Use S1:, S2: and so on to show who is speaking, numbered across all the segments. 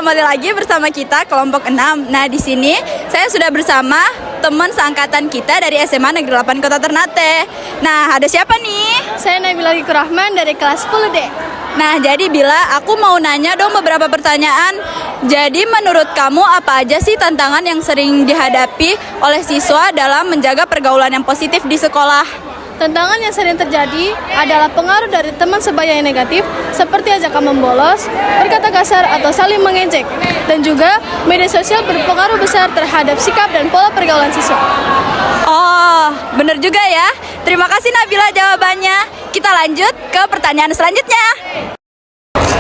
S1: kembali lagi bersama kita kelompok 6. Nah, di sini saya sudah bersama teman seangkatan kita dari SMA Negeri 8 Kota Ternate. Nah, ada siapa nih?
S2: Saya Nabila Rahman dari kelas 10D.
S1: Nah, jadi Bila, aku mau nanya dong beberapa pertanyaan. Jadi menurut kamu apa aja sih tantangan yang sering dihadapi oleh siswa dalam menjaga pergaulan yang positif di sekolah?
S2: Tantangan yang sering terjadi adalah pengaruh dari teman sebaya yang negatif, seperti ajakan membolos, berkata kasar, atau saling mengejek. Dan juga media sosial berpengaruh besar terhadap sikap dan pola pergaulan siswa.
S1: Oh, bener juga ya. Terima kasih Nabila jawabannya. Kita lanjut ke pertanyaan selanjutnya.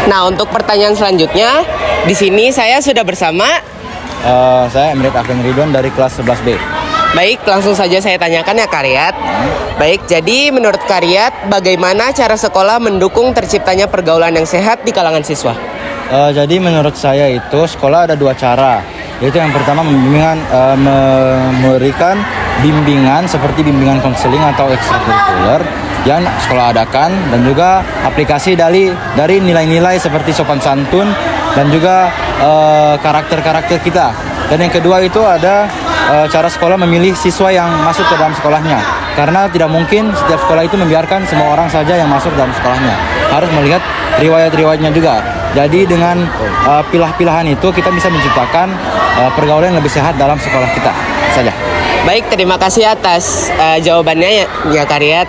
S3: Nah, untuk pertanyaan selanjutnya, di sini saya sudah bersama.
S4: Saya Emret Afgan Ridwan dari kelas 11B.
S3: Baik, langsung saja saya tanyakan ya Karyat. Baik, jadi menurut Karyat, bagaimana cara sekolah mendukung terciptanya pergaulan yang sehat di kalangan siswa?
S4: Jadi menurut saya itu sekolah ada dua cara. Yaitu yang pertama memberikan bimbingan seperti bimbingan konseling atau ekstrakurikuler yang sekolah adakan, dan juga aplikasi dari nilai-nilai seperti sopan santun dan juga karakter-karakter kita. Dan yang kedua itu ada cara sekolah memilih siswa yang masuk ke dalam sekolahnya, karena tidak mungkin setiap sekolah itu membiarkan semua orang saja yang masuk dalam sekolahnya. Harus melihat riwayat-riwayatnya juga. Jadi dengan pilah-pilahan itu kita bisa menciptakan pergaulan yang lebih sehat dalam sekolah kita saja.
S3: Baik, terima kasih atas jawabannya ya Karyat.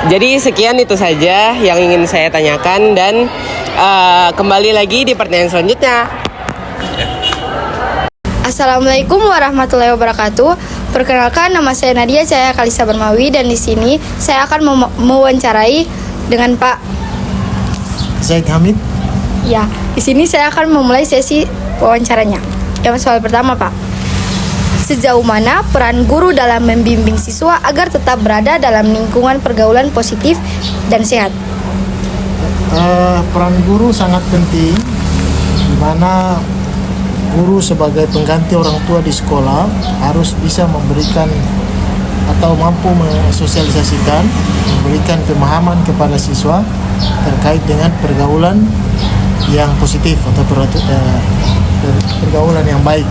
S3: Jadi sekian itu saja yang ingin saya tanyakan, dan kembali lagi di pertanyaan selanjutnya.
S5: Assalamualaikum warahmatullahi wabarakatuh. Perkenalkan, nama saya Nadia Cahaya Kalisa Bermawi, dan di sini saya akan mewawancarai dengan Pak
S6: Zaid Hamid.
S5: Ya, di sini saya akan memulai sesi wawancaranya. Yang soal pertama, Pak. Sejauh mana peran guru dalam membimbing siswa agar tetap berada dalam lingkungan pergaulan positif dan sehat?
S6: Peran guru sangat penting, di mana guru sebagai pengganti orang tua di sekolah harus bisa memberikan atau mampu mensosialisasikan, memberikan pemahaman kepada siswa terkait dengan pergaulan yang positif atau pergaulan yang baik.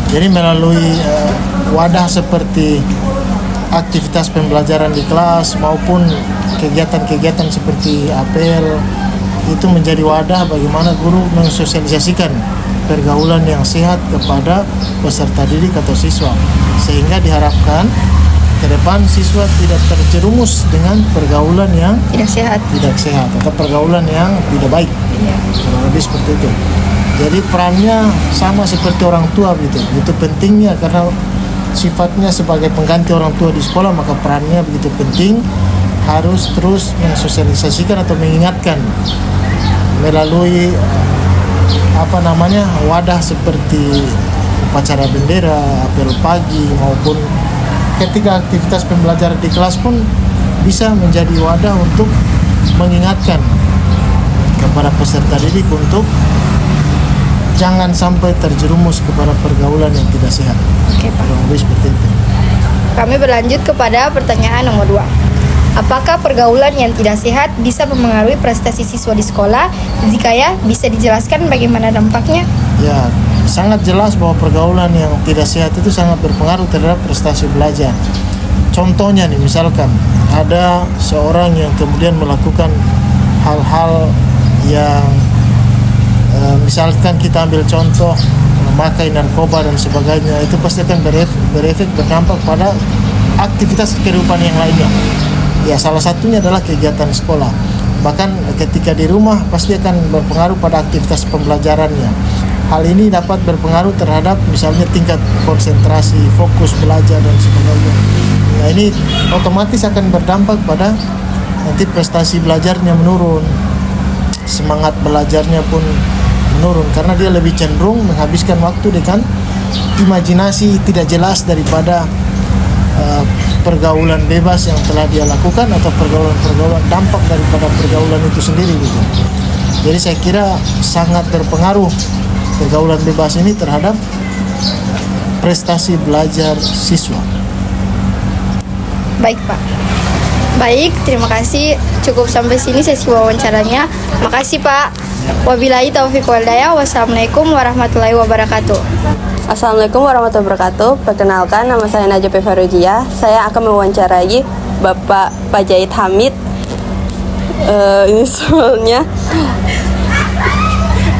S6: Jadi melalui wadah seperti aktivitas pembelajaran di kelas maupun kegiatan-kegiatan seperti apel, itu menjadi wadah bagaimana guru mensosialisasikan pergaulan yang sehat kepada peserta didik atau siswa, sehingga diharapkan ke depan siswa tidak terjerumus dengan pergaulan yang
S5: Tidak sehat.
S6: atau pergaulan yang tidak baik. Kurang lebih seperti itu. Jadi perannya sama seperti orang tua gitu. Itu pentingnya karena sifatnya sebagai pengganti orang tua di sekolah, maka perannya begitu penting, harus terus mensosialisasikan atau mengingatkan melalui wadah seperti upacara bendera, apel pagi, maupun ketika aktivitas pembelajaran di kelas pun bisa menjadi wadah untuk mengingatkan kepada peserta didik untuk jangan sampai terjerumus kepada pergaulan yang tidak sehat.
S5: Oke, Pak.
S6: Kurang lebih seperti itu.
S5: Kami berlanjut kepada pertanyaan nomor 2. Apakah pergaulan yang tidak sehat bisa mempengaruhi prestasi siswa di sekolah? Jika ya, bisa dijelaskan bagaimana dampaknya?
S6: Ya, sangat jelas bahwa pergaulan yang tidak sehat itu sangat berpengaruh terhadap prestasi belajar. Contohnya nih, misalkan ada seorang yang kemudian melakukan hal-hal yang misalkan kita ambil contoh memakai narkoba dan sebagainya, itu pasti akan berefek berdampak pada aktivitas kehidupan yang lainnya. Ya, salah satunya adalah kegiatan sekolah. Bahkan ketika di rumah pasti akan berpengaruh pada aktivitas pembelajarannya. Hal ini dapat berpengaruh terhadap misalnya tingkat konsentrasi, fokus belajar dan sebagainya. Nah, ini otomatis akan berdampak pada nanti prestasi belajarnya menurun, semangat belajarnya pun menurun karena dia lebih cenderung menghabiskan waktu dengan imajinasi tidak jelas daripada pergaulan bebas yang telah dia lakukan atau pergaulan dampak daripada pergaulan itu sendiri gitu. Jadi saya kira sangat berpengaruh pergaulan bebas ini terhadap prestasi belajar siswa.
S5: Baik, Pak. Baik, terima kasih. Cukup sampai sini sesi wawancaranya. Makasih Pak. Wabillahi taufiq wal hidayah. Wassalamualaikum warahmatullahi wabarakatuh.
S7: Assalamualaikum warahmatullahi wabarakatuh. Perkenalkan, nama saya Najwa Farujiyah. Saya akan mewawancarai Bapak Pajait Hamid. Ini soalnya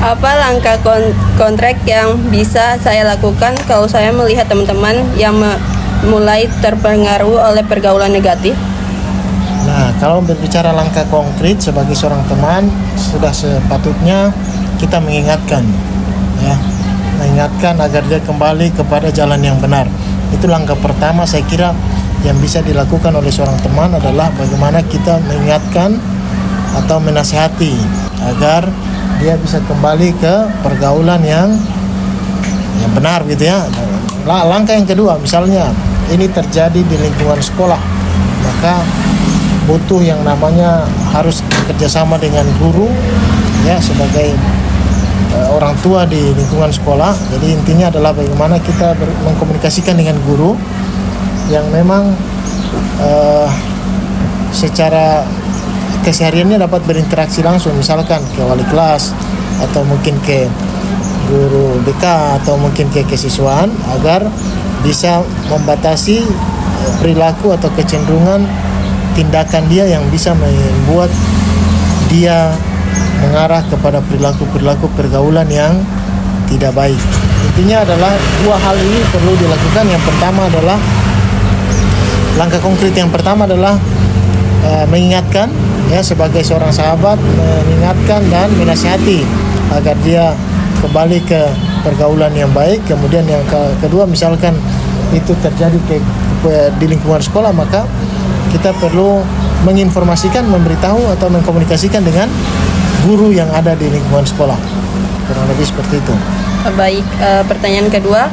S7: apa langkah kontrak yang bisa saya lakukan kalau saya melihat teman-teman yang mulai terpengaruh oleh pergaulan negatif?
S6: Nah, kalau berbicara langkah konkret sebagai seorang teman, sudah sepatutnya kita mengingatkan, ya, mengingatkan agar dia kembali kepada jalan yang benar. Itu langkah pertama saya kira yang bisa dilakukan oleh seorang teman adalah bagaimana kita mengingatkan atau menasihati agar dia bisa kembali ke pergaulan yang benar gitu ya. Langkah yang kedua, misalnya ini terjadi di lingkungan sekolah, maka butuh yang namanya harus bekerjasama dengan guru ya sebagai orang tua di lingkungan sekolah. Jadi intinya adalah bagaimana kita mengkomunikasikan dengan guru yang memang secara kesehariannya dapat berinteraksi langsung, misalkan ke wali kelas atau mungkin ke guru BK atau mungkin ke kesiswaan, agar bisa membatasi perilaku atau kecenderungan tindakan dia yang bisa membuat dia mengarah kepada perilaku-perilaku pergaulan yang tidak baik. Intinya adalah dua hal ini perlu dilakukan. Yang pertama adalah langkah konkret yang pertama adalah mengingatkan ya sebagai seorang sahabat, mengingatkan dan menasihati agar dia kembali ke pergaulan yang baik. Kemudian yang kedua, misalkan itu terjadi di lingkungan sekolah, maka kita perlu menginformasikan, memberitahu atau mengkomunikasikan dengan guru yang ada di lingkungan sekolah. Kurang lebih seperti itu.
S7: Baik, pertanyaan kedua.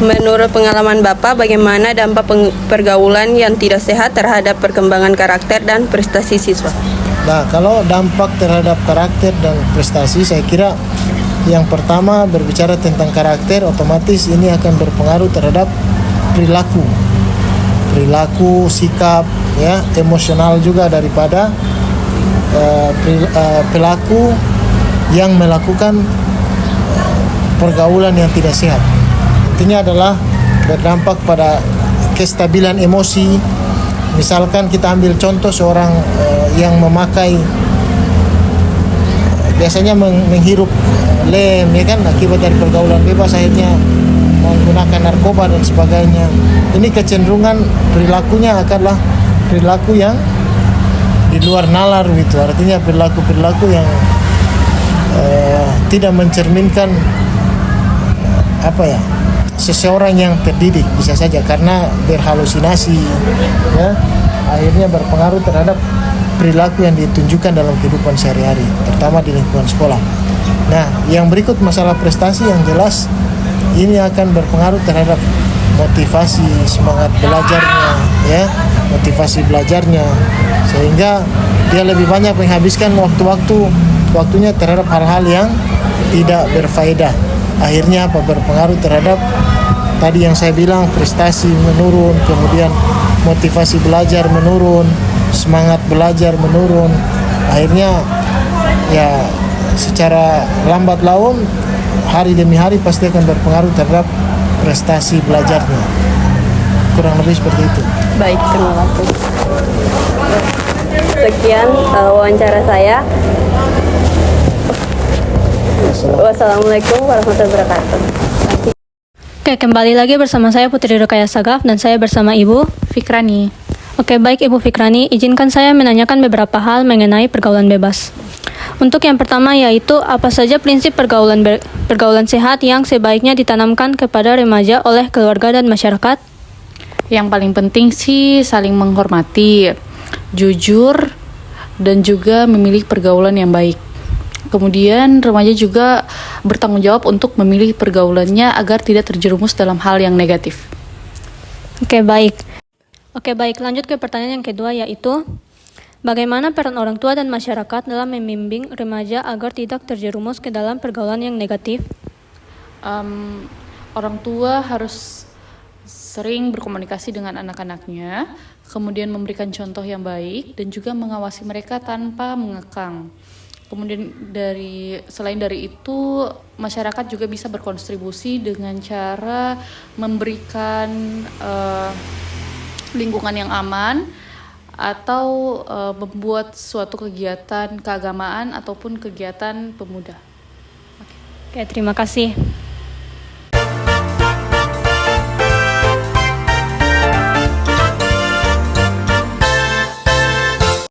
S7: Menurut pengalaman Bapak, bagaimana dampak pergaulan yang tidak sehat terhadap perkembangan karakter dan prestasi siswa?
S6: Nah, kalau dampak terhadap karakter dan prestasi, saya kira yang pertama berbicara tentang karakter, otomatis ini akan berpengaruh terhadap perilaku, sikap, ya, emosional juga daripada pelaku yang melakukan pergaulan yang tidak sehat. Intinya adalah berdampak pada kestabilan emosi. Misalkan kita ambil contoh seorang yang memakai biasanya menghirup lem, ya kan, akibat dari pergaulan bebas akhirnya menggunakan narkoba dan sebagainya. Ini kecenderungan perilakunya adalah perilaku yang di luar nalar gitu. Artinya perilaku yang tidak mencerminkan seseorang yang terdidik, bisa saja karena berhalusinasi, ya, akhirnya berpengaruh terhadap perilaku yang ditunjukkan dalam kehidupan sehari-hari, terutama di lingkungan sekolah. Nah, yang berikut masalah prestasi, yang jelas ini akan berpengaruh terhadap motivasi, semangat belajarnya, ya, motivasi belajarnya, sehingga dia lebih banyak menghabiskan waktunya terhadap hal-hal yang tidak berfaedah. Akhirnya berpengaruh terhadap tadi yang saya bilang, prestasi menurun, kemudian motivasi belajar menurun, semangat belajar menurun. Akhirnya ya secara lambat laun hari demi hari pasti akan berpengaruh terhadap prestasi belajarnya. Kurang lebih seperti itu.
S7: Baik, terima kasih. Sekian wawancara saya. Wassalamualaikum warahmatullahi wabarakatuh.
S8: Oke, kembali lagi bersama saya Putri Rukaya Sagaf dan saya bersama Ibu
S9: Fikrani.
S8: Oke, baik Ibu Fikrani, izinkan saya menanyakan beberapa hal mengenai pergaulan bebas. Untuk yang pertama yaitu apa saja prinsip pergaulan sehat yang sebaiknya ditanamkan kepada remaja oleh keluarga dan masyarakat?
S9: Yang paling penting sih saling menghormati, jujur, dan juga memilih pergaulan yang baik. Kemudian remaja juga bertanggung jawab untuk memilih pergaulannya agar tidak terjerumus dalam hal yang negatif.
S8: Oke, baik. Lanjut ke pertanyaan yang kedua yaitu bagaimana peran orang tua dan masyarakat dalam membimbing remaja agar tidak terjerumus ke dalam pergaulan yang negatif?
S9: Orang tua harus sering berkomunikasi dengan anak-anaknya kemudian memberikan contoh yang baik dan juga mengawasi mereka tanpa mengekang. Kemudian selain dari itu, masyarakat juga bisa berkontribusi dengan cara memberikan lingkungan yang aman atau membuat suatu kegiatan keagamaan ataupun kegiatan pemuda.
S8: Oke, terima kasih.